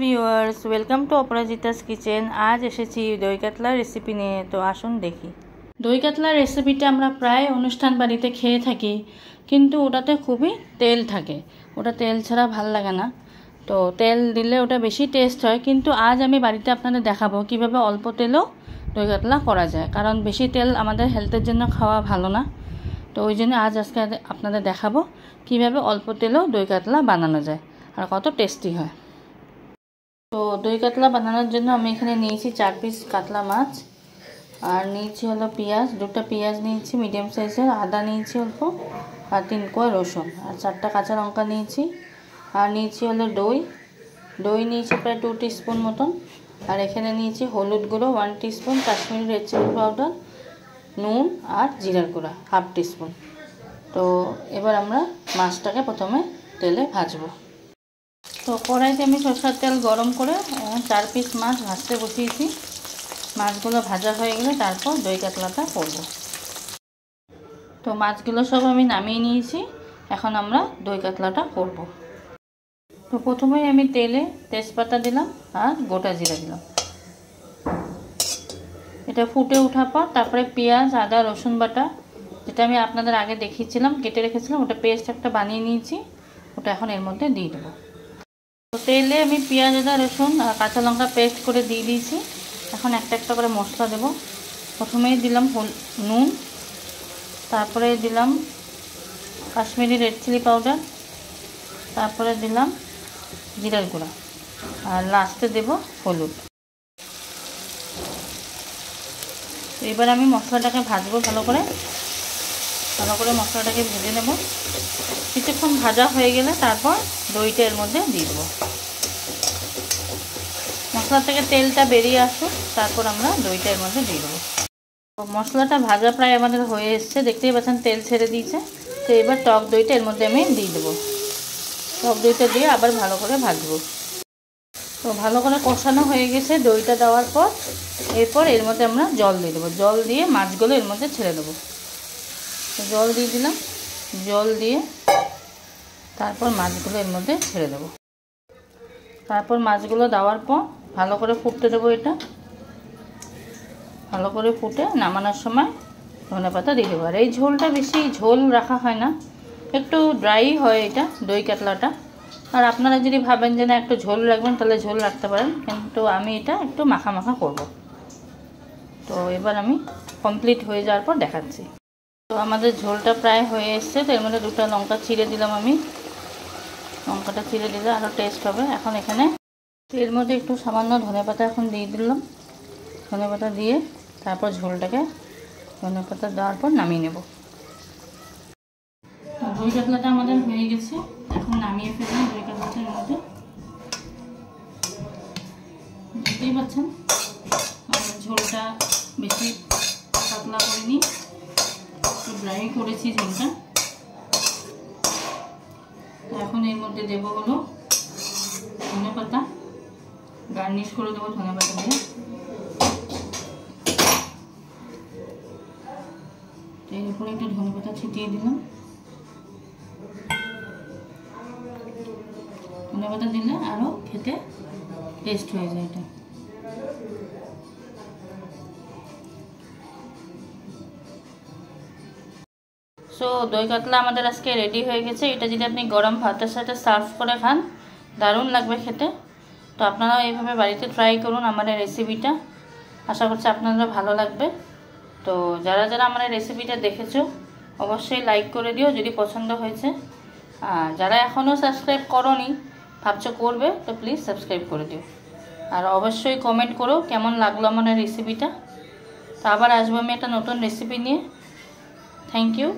Viewers, welcome to Aparajita's kitchen. আজ এসেছি দই কাতলার রেসিপি নিয়ে। তো আসুন দেখি। দই কাতলার রেসিপিটা আমরা প্রায় অনুষ্ঠান বাড়িতে খেয়ে থাকি, কিন্তু ওটাতে খুবই তেল থাকে। ওটা তেল ছাড়া ভাল লাগে না, তো তেল দিলে ওটা বেশি টেস্ট হয়। কিন্তু আজ আমি বাড়িতে আপনাদের দেখাবো কিভাবে অল্প তেলেও দই কাতলা করা যায়, কারণ বেশি তেল আমাদের হেলথের জন্য খাওয়া ভালো না। তো ওই জন্য আজকে আপনাদের দেখাবো কিভাবে অল্প তেলেও দই কাতলা বানানো যায় আর কত টেস্টি হয়। তো দই কাতলা বানানোর জন্য আমি এখানে নিয়েছি 4 পিস কাতলা মাছ, আর নিয়েছি হলো পেঁয়াজ, 2টা পেঁয়াজ নিয়েছি মিডিয়াম সাইজের, আদা নিয়েছি অল্প, আর 3 কোয়া রসুন, আর 4টা কাঁচা লঙ্কা নিয়েছি। আর নিয়েছি হলো দই নিয়েছি প্রায় 2 টিস্পুন মতন। আর এখানে নিয়েছি হলুদ গুঁড়ো 1 teaspoon, Kashmiri red chilli powder, নুন আর জিরার গুঁড়া 1/2 টিস্পুন। তো এবার আমরা মাছটাকে প্রথমে তেলে ভাজবো। তো কড়াইতে আমি সরষের তেল গরম করে 4 পিস মাছ ভাজতে বসিয়েছি। মাছগুলো ভাজা হয়ে গেলে তারপর দই কাতলাটা করব। তো মাছগুলো সব আমি নামিয়ে নিয়েছি, এখন আমরা দই কাতলাটা করব। তো প্রথমেই আমি তেলে তেজপাতা দিলাম আর গোটা জিরা দিলাম। এটা ফুটে ওঠার পর তারপরে পেঁয়াজ, আদা, রসুন বাটা, যেটা আমি আপনাদের আগে দেখিয়েছিলাম কেটে রেখেছিলাম, ওটা পেস্ট একটা বানিয়ে নিয়েছি, ওটা এখন এর মধ্যে দিয়ে দেবো। তো তেলে আমি পেঁয়াজ, আদা, রসুন আর কাঁচা লঙ্কা পেস্ট করে দিয়ে দিয়েছি। এখন একটা একটা করে মশলা দেব। প্রথমেই দিলাম নুন, তারপরে দিলাম কাশ্মীরি রেড চিলি পাউডার, তারপরে দিলাম জিরার গুঁড়া, আর লাস্টে দেব হলুদ। এবার আমি মশলাটাকে ভাজবো ভালো করে মশলাটাকে ভেজে নেব। কিছুক্ষণ ভাজা হয়ে গেলে তারপর দইটা এর মধ্যে দিয়ে দেবো। মশলা থেকে তেলটা বেরিয়ে আসুক, তারপর আমরা দইটা এর মধ্যে দিয়ে দেবো। মশলাটা ভাজা প্রায় আমাদের হয়ে এসছে, দেখতেই পাচ্ছেন তেল ছেড়ে দিয়েছে। তো এবার টক দইটা এর মধ্যে আমি দিয়ে দেবো। টক দইটা দিয়ে আবার ভালো করে ভাজবো। তো ভালো করে কষানো হয়ে গেছে দইটা দেওয়ার পর, এরপর এর মধ্যে আমরা জল দিয়ে দেবো। জল দিয়ে মাছগুলো এর মধ্যে ছেড়ে দেবো। তো জল দিয়ে দিলাম, জল দিয়ে তারপর মাছগুলো এর মধ্যে ছেড়ে দেবো। তারপর মাছগুলো দেওয়ার পর ভালো করে ফুটতে দেবো। এটা ভালো করে ফুটে নামানোর সময় ধনেপাতা দিয়ে দেবো। আর এই ঝোলটা বেশি ঝোল রাখা হয় না, একটু ড্রাই হয় এটা দই কাতলাটা। আর আপনারা যদি ভাবেন যে না একটু ঝোল রাখবেন, তাহলে ঝোল রাখতে পারেন, কিন্তু আমি এটা একটু মাখা মাখা করব। তো এবার আমি কমপ্লিট হয়ে যাওয়ার পর দেখাচ্ছি। তো আমাদের ঝোলটা প্রায় হয়ে এসছে। তো এর মধ্যে 2টা লঙ্কা চিড়ে দিলাম আমি। লঙ্কাটা চিড়ে দিলে আরও টেস্ট হবে। এখন এখানে এর মধ্যে একটু সামান্য ধনেপাতা এখন দিয়ে দিলাম। ধনেপাতা দিয়ে তারপর ঝোলটাকে ধনেপাতা দেওয়ার পর নামিয়ে নেব। দই কাতলাটা আমাদের হয়ে গেছে, এখন নামিয়ে ফেললাম দই কাতলাটার মধ্যে। দেখতেই পাচ্ছেন আমাদের ঝোলটা বেশি পাতলা করিনি, একটু ড্রাই করেছি ঝোলটা। এখন এর মধ্যে দেবো হলো ধনেপাতা, গার্নিশ করে দেবো ধনেপাতা দিয়ে। এর উপরে একটু ধনেপাতা ছিটিয়ে দিলাম। ধনেপাতা দিলে আরও খেতে টেস্ট হয়ে যায় এটা। সো দই কাতলা আমাদের আজকে রেডি হয়ে গেছে। এটা যদি আপনি গরম ভাতের সাথে সার্ভ করে খান, দারুণ লাগবে খেতে। তো আপনারাও এইভাবে বাড়িতে ট্রাই করুন আমার এই রেসিপিটা। আশা করছি আপনাদের ভালো লাগবে। তো যারা যারা আমার এই রেসিপিটা দেখেছো অবশ্যই লাইক করে দিও যদি পছন্দ হয়েছে। আর যারা এখনও সাবস্ক্রাইব করোনি, ভাবছো করবে, তো প্লিজ সাবস্ক্রাইব করে দিও। আর অবশ্যই কমেন্ট করো কেমন লাগলো আমার এই রেসিপিটা। তো আবার আসবো আমি একটা নতুন রেসিপি নিয়ে। Thank you.